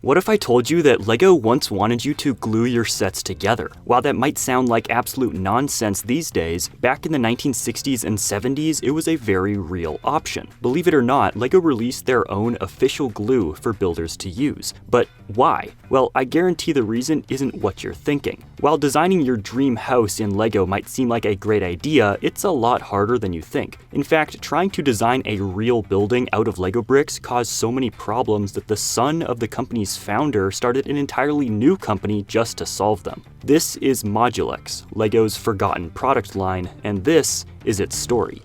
What if I told you that LEGO once wanted you to glue your sets together? While that might sound like absolute nonsense these days, back in the 1960s and 70s, it was a very real option. Believe it or not, LEGO released their own official glue for builders to use. But why? Well, I guarantee the reason isn't what you're thinking. While designing your dream house in LEGO might seem like a great idea, it's a lot harder than you think. In fact, trying to design a real building out of LEGO bricks caused so many problems that the son of the company's founder started an entirely new company just to solve them. This is Modulex, LEGO's forgotten product line, and this is its story.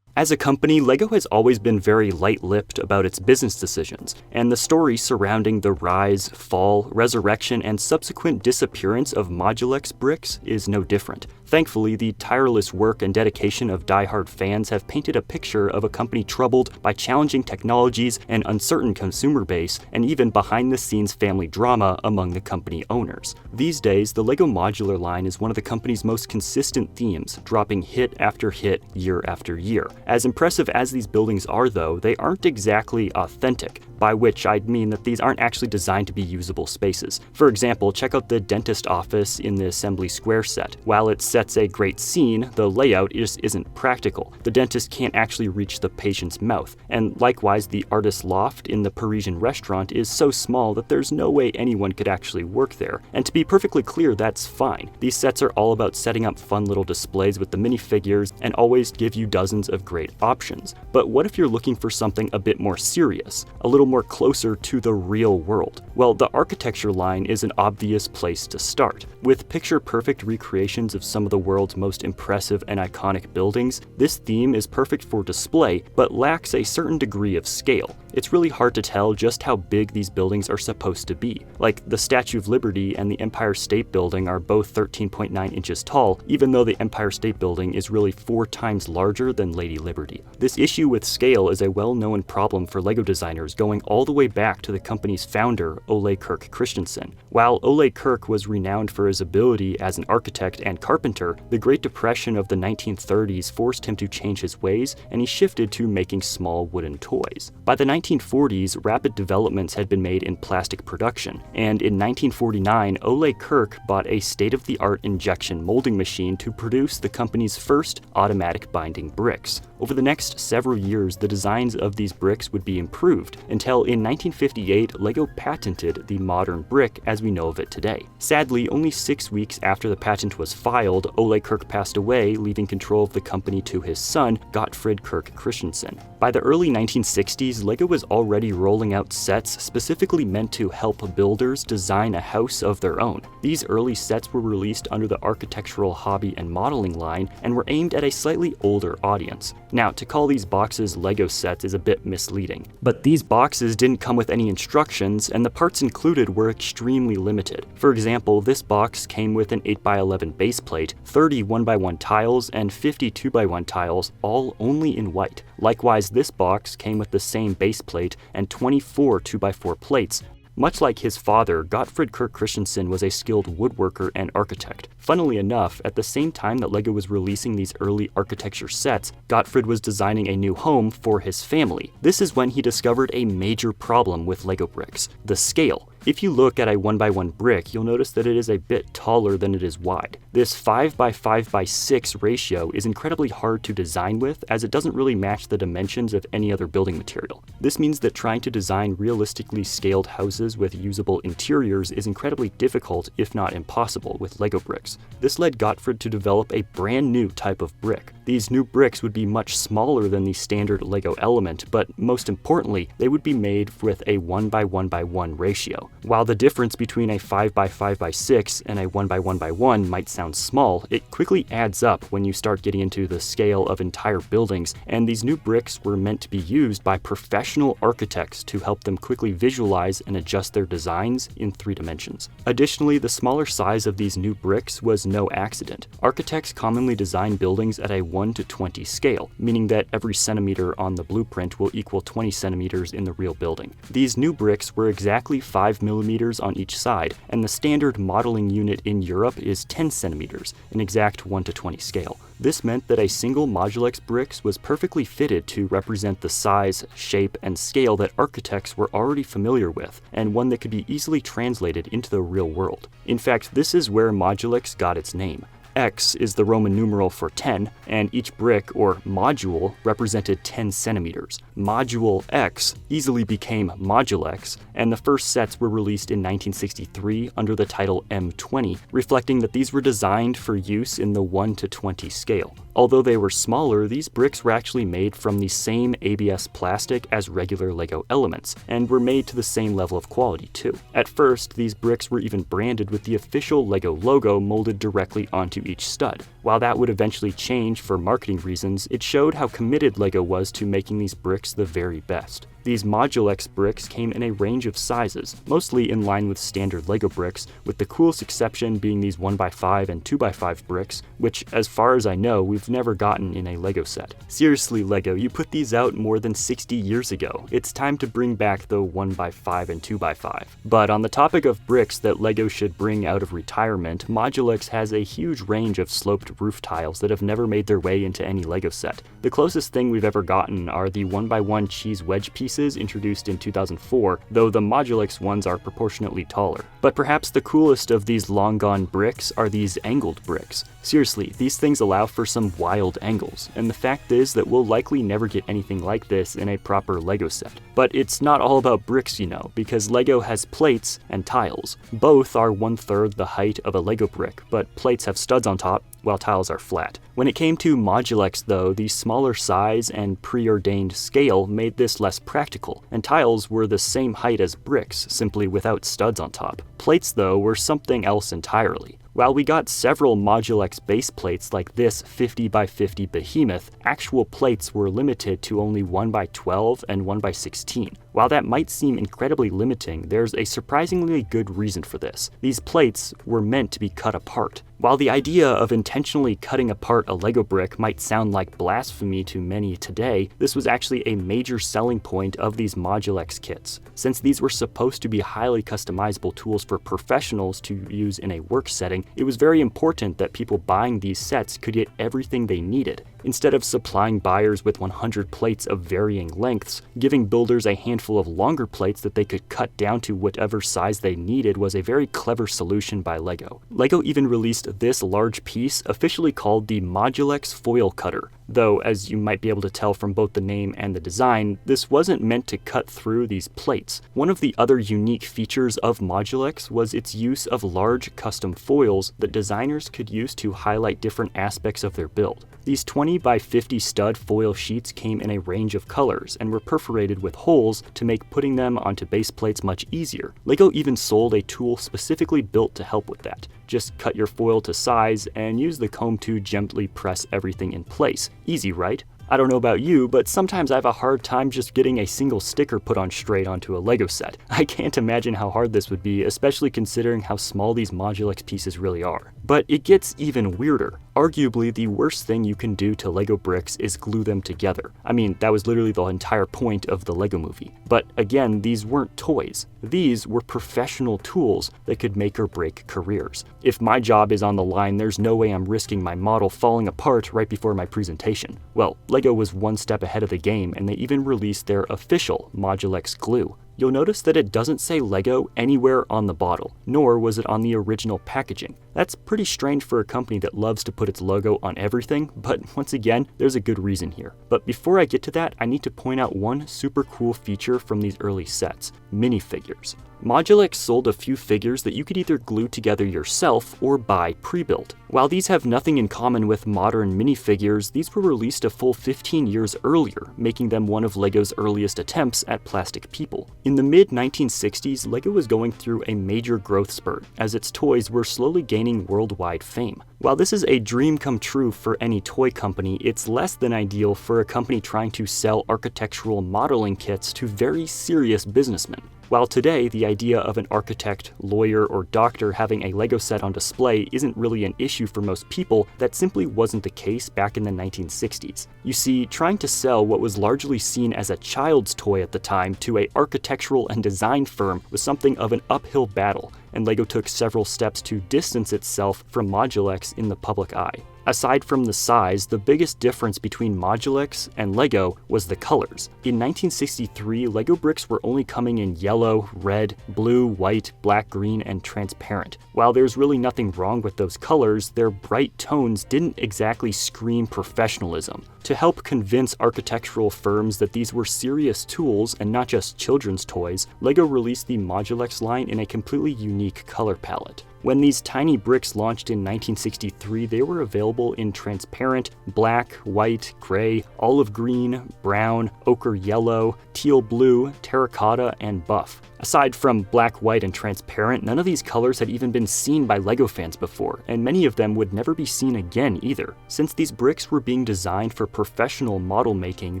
As a company, LEGO has always been very light-lipped about its business decisions, and the story surrounding the rise, fall, resurrection, and subsequent disappearance of Modulex Bricks is no different. Thankfully, the tireless work and dedication of die-hard fans have painted a picture of a company troubled by challenging technologies, an uncertain consumer base, and even behind-the-scenes family drama among the company owners. These days, the LEGO modular line is one of the company's most consistent themes, dropping hit after hit year after year. As impressive as these buildings are, though, they aren't exactly authentic, by which I mean that these aren't actually designed to be usable spaces. For example, check out the dentist office in the Assembly Square set. While it sets a great scene, the layout just isn't practical. The dentist can't actually reach the patient's mouth, and likewise the artist's loft in the Parisian restaurant is so small that there's no way anyone could actually work there. And to be perfectly clear, that's fine. These sets are all about setting up fun little displays with the minifigures and always give you dozens of great options. But what if you're looking for something a bit more serious, a little more closer to the real world? Well, the architecture line is an obvious place to start. With picture-perfect recreations of some of the world's most impressive and iconic buildings, this theme is perfect for display, but lacks a certain degree of scale. It's really hard to tell just how big these buildings are supposed to be. Like, the Statue of Liberty and the Empire State Building are both 13.9 inches tall, even though the Empire State Building is really 4 times larger than Lady Liberty. This issue with scale is a well-known problem for LEGO designers going all the way back to the company's founder, Ole Kirk Christensen. While Ole Kirk was renowned for his ability as an architect and carpenter, the Great Depression of the 1930s forced him to change his ways, and he shifted to making small wooden toys. By the 1940s, rapid developments had been made in plastic production, and in 1949, Ole Kirk bought a state-of-the-art injection molding machine to produce the company's first automatic binding bricks. Over the next several years, the designs of these bricks would be improved, until in 1958, LEGO patented the modern brick as we know of it today. Sadly, only 6 weeks after the patent was filed, Ole Kirk passed away, leaving control of the company to his son, Gottfried Kirk Christensen. By the early 1960s, LEGO was already rolling out sets specifically meant to help builders design a house of their own. These early sets were released under the architectural hobby and modeling line and were aimed at a slightly older audience. Now, to call these boxes LEGO sets is a bit misleading, but these boxes didn't come with any instructions, and the parts included were extremely limited. For example, this box came with an 8x11 base plate, 30 1x1 tiles, and 50 2x1 tiles, all only in white. Likewise, this box came with the same base plate and 24 2x4 plates. Much like his father, Gottfried Kirk Christensen was a skilled woodworker and architect. Funnily enough, at the same time that LEGO was releasing these early architecture sets, Gottfried was designing a new home for his family. This is when he discovered a major problem with LEGO bricks: the scale. If you look at a 1x1 brick, you'll notice that it is a bit taller than it is wide. This 5x5x6 ratio is incredibly hard to design with, as it doesn't really match the dimensions of any other building material. This means that trying to design realistically scaled houses with usable interiors is incredibly difficult, if not impossible, with LEGO bricks. This led Gottfried to develop a brand new type of brick. These new bricks would be much smaller than the standard LEGO element, but most importantly, they would be made with a 1x1x1 ratio. While the difference between a 5x5x6 and a 1x1x1 might sound small, it quickly adds up when you start getting into the scale of entire buildings, and these new bricks were meant to be used by professional architects to help them quickly visualize and adjust their designs in 3 dimensions. Additionally, the smaller size of these new bricks was no accident. Architects commonly design buildings at a 1:20 scale, meaning that every centimeter on the blueprint will equal 20 centimeters in the real building. These new bricks were exactly 5mm on each side, and the standard modeling unit in Europe is 10 centimeters, an exact 1:20 scale. This meant that a single Modulex Bricks was perfectly fitted to represent the size, shape, and scale that architects were already familiar with, and one that could be easily translated into the real world. In fact, this is where Modulex got its name. X is the Roman numeral for 10, and each brick, or module, represented 10 centimeters. Module X easily became Modulex, and the first sets were released in 1963 under the title M20, reflecting that these were designed for use in the 1 to 20 scale. Although they were smaller, these bricks were actually made from the same ABS plastic as regular LEGO elements, and were made to the same level of quality too. At first, these bricks were even branded with the official LEGO logo molded directly onto each stud. While that would eventually change for marketing reasons, it showed how committed LEGO was to making these bricks the very best. These Modulex bricks came in a range of sizes, mostly in line with standard LEGO bricks, with the coolest exception being these 1x5 and 2x5 bricks, which, as far as I know, we've never gotten in a LEGO set. Seriously, LEGO, you put these out more than 60 years ago. It's time to bring back the 1x5 and 2x5. But on the topic of bricks that LEGO should bring out of retirement, Modulex has a huge range of sloped roof tiles that have never made their way into any LEGO set. The closest thing we've ever gotten are the 1x1 cheese wedge pieces introduced in 2004, though the Modulex ones are proportionately taller. But perhaps the coolest of these long-gone bricks are these angled bricks. Seriously, these things allow for some wild angles, and the fact is that we'll likely never get anything like this in a proper LEGO set. But it's not all about bricks, you know, because LEGO has plates and tiles. Both are 1/3 the height of a LEGO brick, but plates have studs on top, while tiles are flat. When it came to Modulex though, the smaller size and preordained scale made this less practical, and tiles were the same height as bricks, simply without studs on top. Plates though were something else entirely. While we got several Modulex base plates like this 50x50 behemoth, actual plates were limited to only 1x12 and 1x16. While that might seem incredibly limiting, there's a surprisingly good reason for this. These plates were meant to be cut apart. While the idea of intentionally cutting apart a LEGO brick might sound like blasphemy to many today, this was actually a major selling point of these Modulex kits. Since these were supposed to be highly customizable tools for professionals to use in a work setting, it was very important that people buying these sets could get everything they needed. Instead of supplying buyers with 100 plates of varying lengths, giving builders a handful of longer plates that they could cut down to whatever size they needed was a very clever solution by LEGO. LEGO even released this large piece, officially called the Modulex Foil Cutter. Though, as you might be able to tell from both the name and the design, this wasn't meant to cut through these plates. One of the other unique features of Modulex was its use of large custom foils that designers could use to highlight different aspects of their build. These 20x50 stud foil sheets came in a range of colors and were perforated with holes to make putting them onto base plates much easier. LEGO even sold a tool specifically built to help with that. Just cut your foil to size and use the comb to gently press everything in place. Easy, right? I don't know about you, but sometimes I have a hard time just getting a single sticker put on straight onto a LEGO set. I can't imagine how hard this would be, especially considering how small these Modulex pieces really are. But it gets even weirder. Arguably, the worst thing you can do to LEGO bricks is glue them together. I mean, that was literally the entire point of the LEGO movie. But again, these weren't toys. These were professional tools that could make or break careers. If my job is on the line, there's no way I'm risking my model falling apart right before my presentation. Well, LEGO was one step ahead of the game, and they even released their official Modulex glue. You'll notice that it doesn't say LEGO anywhere on the bottle, nor was it on the original packaging. That's pretty strange for a company that loves to put its logo on everything, but once again, there's a good reason here. But before I get to that, I need to point out one super cool feature from these early sets: minifigures. Modulex sold a few figures that you could either glue together yourself or buy pre-built. While these have nothing in common with modern minifigures, these were released a full 15 years earlier, making them one of LEGO's earliest attempts at plastic people. In the mid-1960s, LEGO was going through a major growth spurt, as its toys were slowly gaining worldwide fame. While this is a dream come true for any toy company, it's less than ideal for a company trying to sell architectural modeling kits to very serious businessmen. While today, the idea of an architect, lawyer, or doctor having a LEGO set on display isn't really an issue for most people, that simply wasn't the case back in the 1960s. You see, trying to sell what was largely seen as a child's toy at the time to an architectural and design firm was something of an uphill battle, and LEGO took several steps to distance itself from Modulex in the public eye. Aside from the size, the biggest difference between Modulex and LEGO was the colors. In 1963, LEGO bricks were only coming in yellow, red, blue, white, black, green, and transparent. While there's really nothing wrong with those colors, their bright tones didn't exactly scream professionalism. To help convince architectural firms that these were serious tools and not just children's toys, LEGO released the Modulex line in a completely unique color palette. When these tiny bricks launched in 1963, they were available in transparent, black, white, gray, olive green, brown, ochre yellow, teal blue, terracotta, and buff. Aside from black, white, and transparent, none of these colors had even been seen by LEGO fans before, and many of them would never be seen again either. Since these bricks were being designed for professional model making,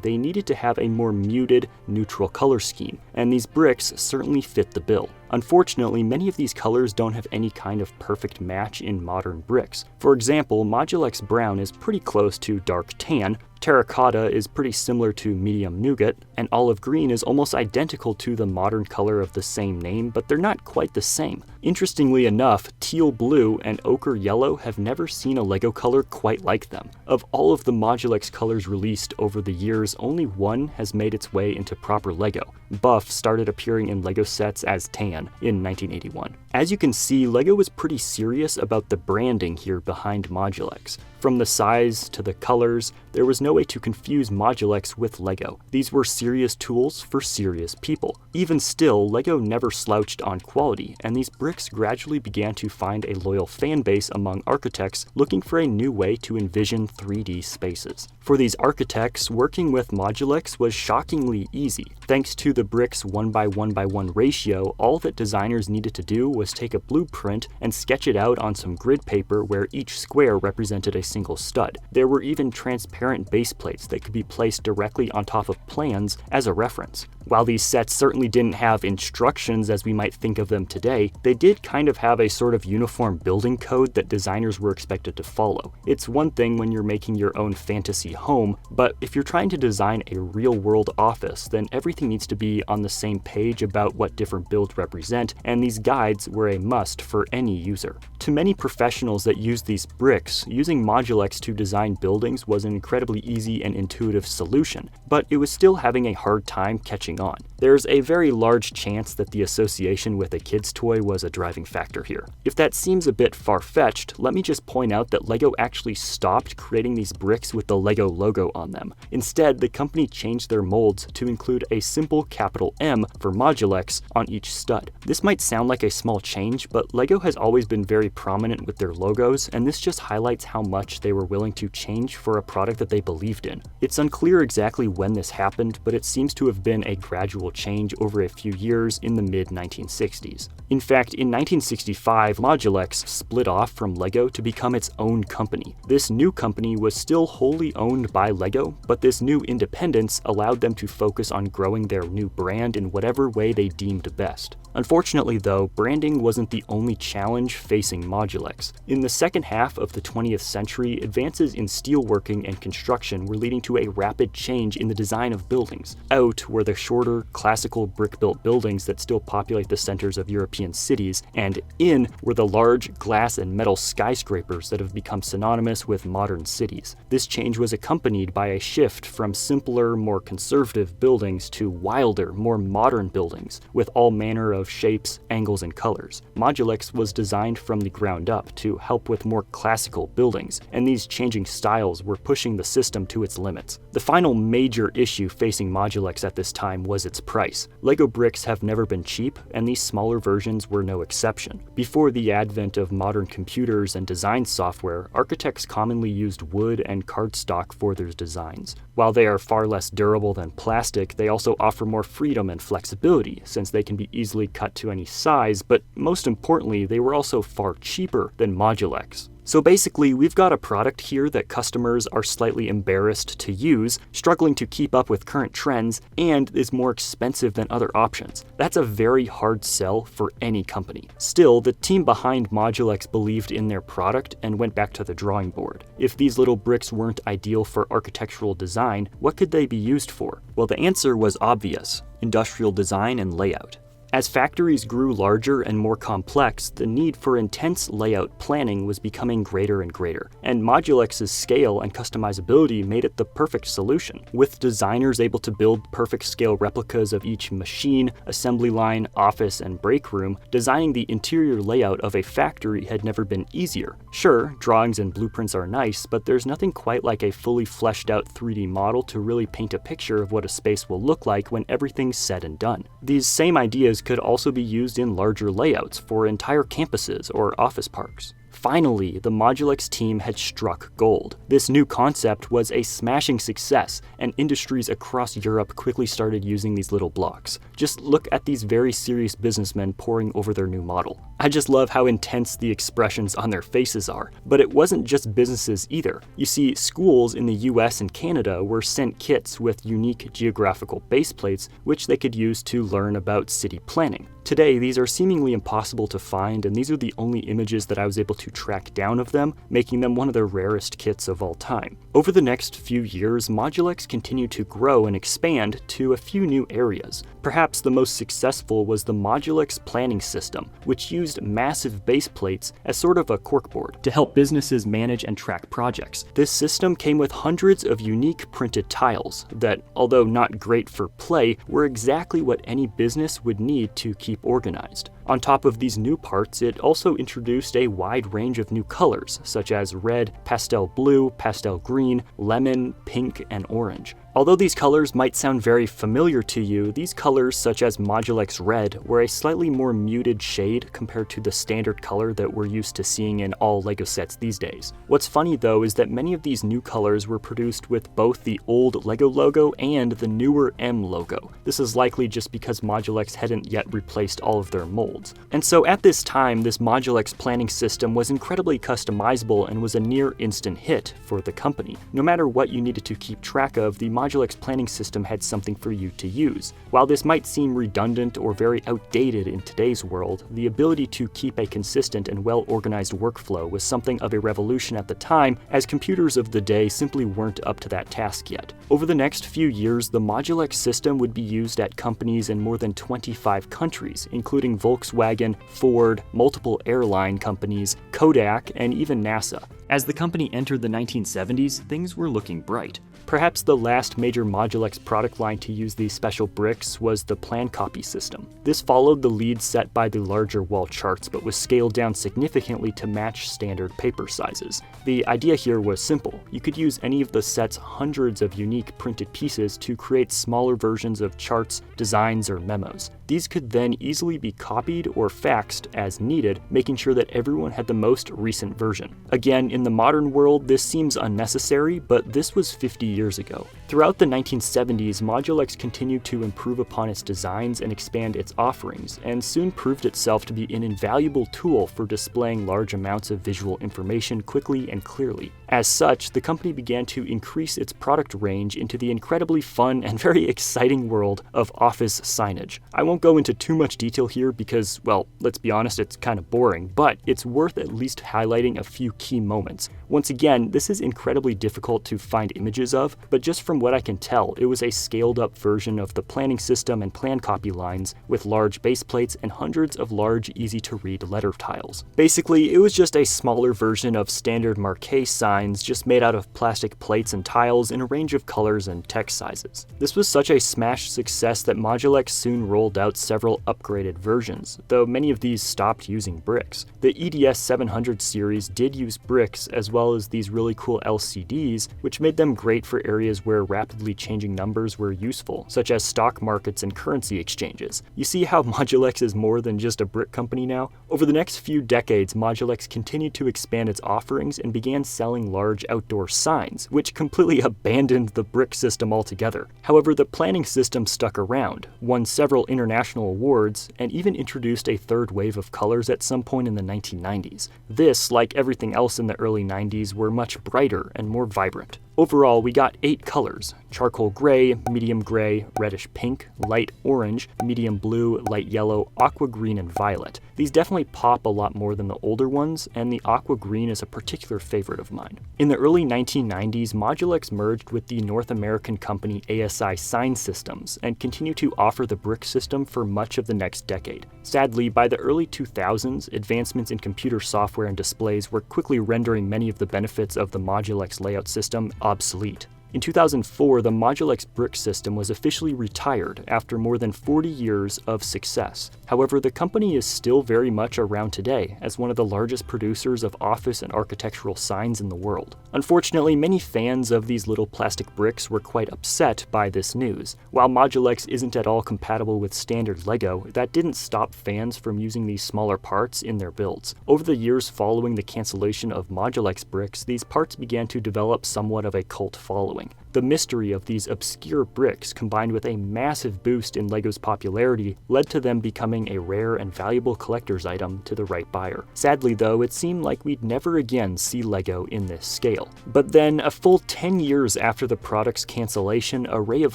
they needed to have a more muted, neutral color scheme, and these bricks certainly fit the bill. Unfortunately, many of these colors don't have any kind of perfect match in modern bricks. For example, Modulex Brown is pretty close to dark tan, terracotta is pretty similar to medium nougat, and olive green is almost identical to the modern color of the same name, but they're not quite the same. Interestingly enough, teal blue and ochre yellow have never seen a LEGO color quite like them. Of all of the Modulex colors released over the years, only one has made its way into proper LEGO. Buff started appearing in LEGO sets as tan in 1981. As you can see, LEGO was pretty serious about the branding here behind Modulex. From the size to the colors, there was no way to confuse Modulex with LEGO. These were serious tools for serious people. Even still, LEGO never slouched on quality, and these bricks gradually began to find a loyal fan base among architects looking for a new way to envision 3D spaces. For these architects, working with Modulex was shockingly easy. Thanks to the bricks 1:1:1 ratio, all that designers needed to do was take a blueprint and sketch it out on some grid paper where each square represented a single stud. There were even transparent base plates that could be placed directly on top of plans as a reference. While these sets certainly didn't have instructions as we might think of them today, they did kind of have a sort of uniform building code that designers were expected to follow. It's one thing when you're making your own fantasy home, but if you're trying to design a real-world office, then everything needs to be on the same page about what different builds represent, and these guides were a must for any user. To many professionals that used these bricks, using Modulex to design buildings was an incredibly easy and intuitive solution, but it was still having a hard time catching on. There's a very large chance that the association with a kid's toy was a driving factor here. If that seems a bit far-fetched, let me just point out that LEGO actually stopped creating these bricks with the LEGO logo on them. Instead, the company changed their molds to include a simple capital M for Modulex on each stud. This might sound like a small change, but LEGO has always been very prominent with their logos, and this just highlights how much they were willing to change for a product that they believed in. It's unclear exactly when this happened, but it seems to have been a gradual change over a few years in the mid-1960s. In fact, in 1965, Modulex split off from LEGO to become its own company. This new company was still wholly owned by LEGO, but this new independence allowed them to focus on growing their new brand in whatever way they deemed best. Unfortunately though, branding wasn't the only challenge facing Modulex. In the second half of the 20th century, advances in steelworking and construction were leading to a rapid change in the design of buildings. Out were the shorter, classical brick-built buildings that still populate the centers of European cities, and in were the large glass and metal skyscrapers that have become synonymous with modern cities. This change was accompanied by a shift from simpler, more conservative buildings to wilder, more modern buildings, with all manner of shapes, angles, and colors. Modulex was designed from the ground up to help with more classical buildings, and these changing styles were pushing the system to its limits. The final major issue facing Modulex at this time was its price. LEGO bricks have never been cheap, and these smaller versions were no exception. Before the advent of modern computers and design software, architects commonly used wood and cardstock for their designs. While they are far less durable than plastic, they also offer more freedom and flexibility, since they can be easily cut to any size, but most importantly, they were also far cheaper than Modulex. So basically, we've got a product here that customers are slightly embarrassed to use, struggling to keep up with current trends, and is more expensive than other options. That's a very hard sell for any company. Still, the team behind Modulex believed in their product and went back to the drawing board. If these little bricks weren't ideal for architectural design, what could they be used for? Well, the answer was obvious: industrial design and layout. As factories grew larger and more complex, the need for intense layout planning was becoming greater and greater, and Modulex's scale and customizability made it the perfect solution. With designers able to build perfect scale replicas of each machine, assembly line, office, and break room, designing the interior layout of a factory had never been easier. Sure, drawings and blueprints are nice, but there's nothing quite like a fully fleshed out 3D model to really paint a picture of what a space will look like when everything's said and done. These same ideas could also be used in larger layouts for entire campuses or office parks. Finally, the Modulex team had struck gold. This new concept was a smashing success, and industries across Europe quickly started using these little blocks. Just look at these very serious businessmen poring over their new model. I just love how intense the expressions on their faces are. But it wasn't just businesses either. You see, schools in the US and Canada were sent kits with unique geographical base plates, which they could use to learn about city planning. Today, these are seemingly impossible to find, and these are the only images that I was able to track down of them, making them one of the rarest kits of all time. Over the next few years, Modulex continued to grow and expand to a few new areas. Perhaps the most successful was the Modulex planning system, which used massive base plates as sort of a corkboard to help businesses manage and track projects. This system came with hundreds of unique printed tiles that, although not great for play, were exactly what any business would need to keep organized. On top of these new parts, it also introduced a wide range of new colors, such as red, pastel blue, pastel green, lemon, pink, and orange. Although these colors might sound very familiar to you, these colors, such as Modulex Red, were a slightly more muted shade compared to the standard color that we're used to seeing in all LEGO sets these days. What's funny though is that many of these new colors were produced with both the old LEGO logo and the newer M logo. This is likely just because Modulex hadn't yet replaced all of their molds. And so at this time, this Modulex planning system was incredibly customizable and was a near instant hit for the company. No matter what you needed to keep track of, the Modulex planning system had something for you to use. While this might seem redundant or very outdated in today's world, the ability to keep a consistent and well-organized workflow was something of a revolution at the time, as computers of the day simply weren't up to that task yet. Over the next few years, the Modulex system would be used at companies in more than 25 countries, including Volkswagen, Ford, multiple airline companies, Kodak, and even NASA. As the company entered the 1970s, things were looking bright. Perhaps the last major Modulex product line to use these special bricks was the plan copy system. This followed the lead set by the larger wall charts, but was scaled down significantly to match standard paper sizes. The idea here was simple. You could use any of the set's hundreds of unique printed pieces to create smaller versions of charts, designs, or memos. These could then easily be copied or faxed as needed, making sure that everyone had the most recent version. Again, in the modern world, this seems unnecessary, but this was 50 years ago. Throughout the 1970s, Modulex continued to improve upon its designs and expand its offerings, and soon proved itself to be an invaluable tool for displaying large amounts of visual information quickly and clearly. As such, the company began to increase its product range into the incredibly fun and very exciting world of office signage. I won't go into too much detail here because, well, let's be honest, it's kind of boring, but it's worth at least highlighting a few key moments. Once again, this is incredibly difficult to find images of, but just from what I can tell, it was a scaled-up version of the planning system and plan copy lines with large base plates and hundreds of large, easy-to-read letter tiles. Basically, it was just a smaller version of standard marquee signs, just made out of plastic plates and tiles in a range of colors and text sizes. This was such a smash success that Modulex soon rolled out several upgraded versions, though many of these stopped using bricks. The EDS 700 series did use bricks, as well as these really cool LCDs, which made them great for areas where rapidly changing numbers were useful, such as stock markets and currency exchanges. You see how Modulex is more than just a brick company now? Over the next few decades, Modulex continued to expand its offerings and began selling large outdoor signs, which completely abandoned the brick system altogether. However, the planning system stuck around, won several international awards, and even introduced a third wave of colors at some point in the 1990s. This, like everything else in the early 90s, were much brighter and more vibrant. Overall, we got 8 colors: charcoal gray, medium gray, reddish pink, light orange, medium blue, light yellow, aqua green, and violet. These definitely pop a lot more than the older ones, and the aqua green is a particular favorite of mine. In the early 1990s, Modulex merged with the North American company ASI Sign Systems and continued to offer the brick system for much of the next decade. Sadly, by the early 2000s, advancements in computer software and displays were quickly rendering many of the benefits of the Modulex layout system obsolete. In 2004, the Modulex Bricks system was officially retired after more than 40 years of success. However, the company is still very much around today as one of the largest producers of office and architectural signs in the world. Unfortunately, many fans of these little plastic bricks were quite upset by this news. While Modulex isn't at all compatible with standard LEGO, that didn't stop fans from using these smaller parts in their builds. Over the years following the cancellation of Modulex Bricks, these parts began to develop somewhat of a cult following. The mystery of these obscure bricks, combined with a massive boost in LEGO's popularity, led to them becoming a rare and valuable collector's item to the right buyer. Sadly though, it seemed like we'd never again see LEGO in this scale. But then, a full 10 years after the product's cancellation, a ray of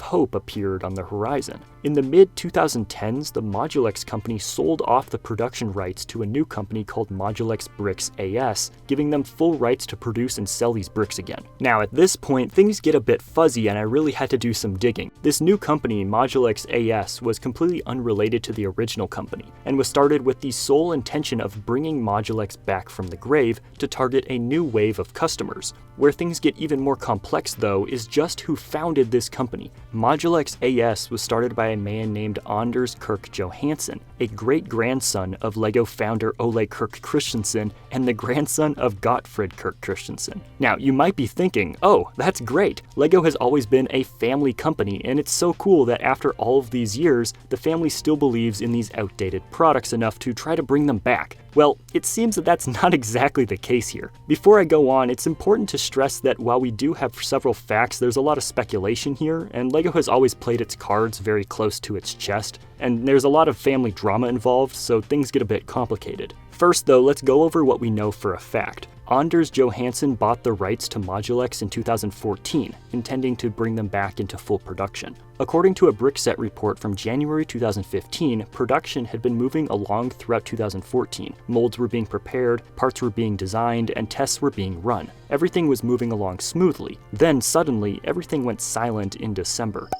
hope appeared on the horizon. In the mid-2010s, the Modulex company sold off the production rights to a new company called Modulex Bricks AS, giving them full rights to produce and sell these bricks again. Now, at this point, things get a bit fuzzy and I really had to do some digging. This new company, Modulex AS, was completely unrelated to the original company, and was started with the sole intention of bringing Modulex back from the grave to target a new wave of customers. Where things get even more complex, though, is just who founded this company. Modulex AS was started by a man named Anders Kirk Johansson, a great-grandson of LEGO founder Ole Kirk Christensen and the grandson of Gottfried Kirk Christensen. Now, you might be thinking, oh, that's great. LEGO has always been a family company, and it's so cool that after all of these years, the family still believes in these outdated products enough to try to bring them back. Well, it seems that that's not exactly the case here. Before I go on, it's important to stress that while we do have several facts, there's a lot of speculation here, and LEGO has always played its cards very close to its chest, and there's a lot of family drama involved, so things get a bit complicated. First though, let's go over what we know for a fact. Anders Johansson bought the rights to Modulex in 2014, intending to bring them back into full production. According to a Brickset report from January 2015, production had been moving along throughout 2014. Molds were being prepared, parts were being designed, and tests were being run. Everything was moving along smoothly. Then suddenly, everything went silent in December.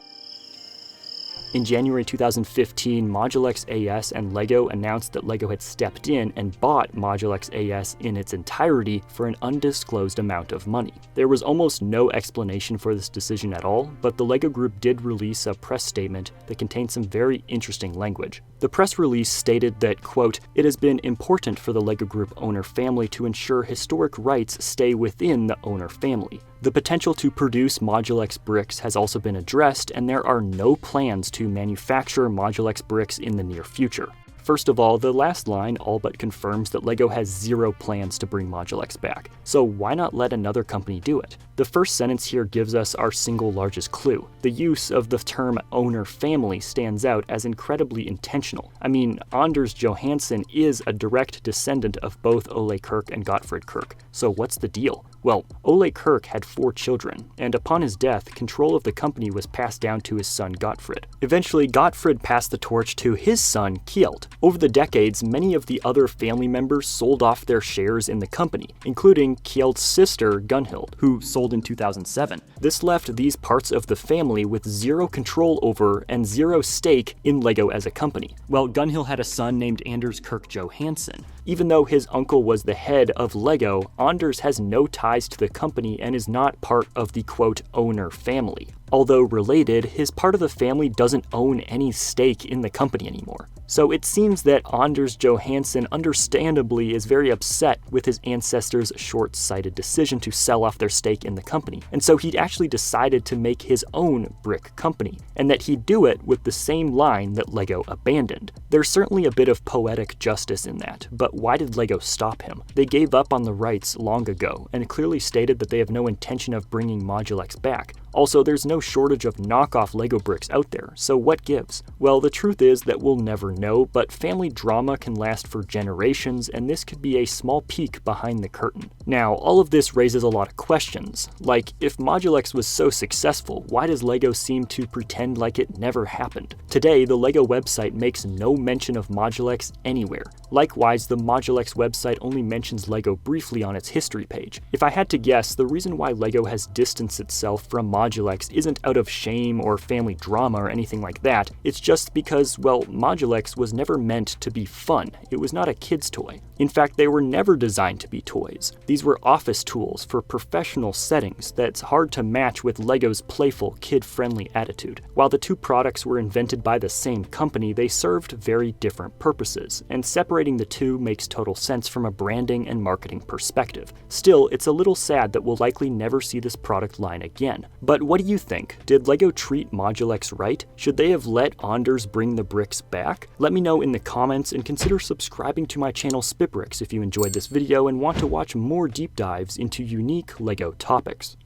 In January 2015, Modulex AS and LEGO announced that LEGO had stepped in and bought Modulex AS in its entirety for an undisclosed amount of money. There was almost no explanation for this decision at all, but the LEGO Group did release a press statement that contained some very interesting language. The press release stated that, quote, "It has been important for the LEGO Group owner family to ensure historic rights stay within the owner family. The potential to produce Modulex bricks has also been addressed, and there are no plans to manufacture Modulex bricks in the near future." First of all, the last line all but confirms that LEGO has zero plans to bring Modulex back, so why not let another company do it? The first sentence here gives us our single largest clue. The use of the term owner family stands out as incredibly intentional. I mean, Anders Johansson is a direct descendant of both Ole Kirk and Gottfried Kirk, so what's the deal? Well, Ole Kirk had 4 children, and upon his death, control of the company was passed down to his son Gottfried. Eventually, Gottfried passed the torch to his son Kjeld. Over the decades, many of the other family members sold off their shares in the company, including Kjeld's sister Gunhild, who sold in 2007. This left these parts of the family with zero control over and zero stake in LEGO as a company. Well, Gunhild had a son named Anders Kirk Johansson. Even though his uncle was the head of LEGO, Anders has no ties to the company and is not part of the, quote, owner family. Although related, his part of the family doesn't own any stake in the company anymore. So it seems that Anders Johansson understandably is very upset with his ancestors' short-sighted decision to sell off their stake in the company, and so he'd actually decided to make his own brick company, and that he'd do it with the same line that LEGO abandoned. There's certainly a bit of poetic justice in that, but why did LEGO stop him? They gave up on the rights long ago, and clearly stated that they have no intention of bringing Modulex back. Also, there's no shortage of knockoff LEGO bricks out there, so what gives? Well, the truth is that we'll never know, but family drama can last for generations, and this could be a small peek behind the curtain. Now, all of this raises a lot of questions, like if Modulex was so successful, why does LEGO seem to pretend like it never happened? Today, the LEGO website makes no mention of Modulex anywhere. Likewise, the Modulex website only mentions LEGO briefly on its history page. If I had to guess, the reason why LEGO has distanced itself from Modulex isn't out of shame or family drama or anything like that, it's just because, well, Modulex was never meant to be fun. It was not a kid's toy. In fact, they were never designed to be toys. These were office tools for professional settings that's hard to match with LEGO's playful, kid-friendly attitude. While the two products were invented by the same company, they served very different purposes, and separating the two makes total sense from a branding and marketing perspective. Still, it's a little sad that we'll likely never see this product line again. But what do you think? Did LEGO treat Modulex right? Should they have let Anders bring the bricks back? Let me know in the comments, and consider subscribing to my channel SpitBrix if you enjoyed this video and want to watch more deep dives into unique LEGO topics.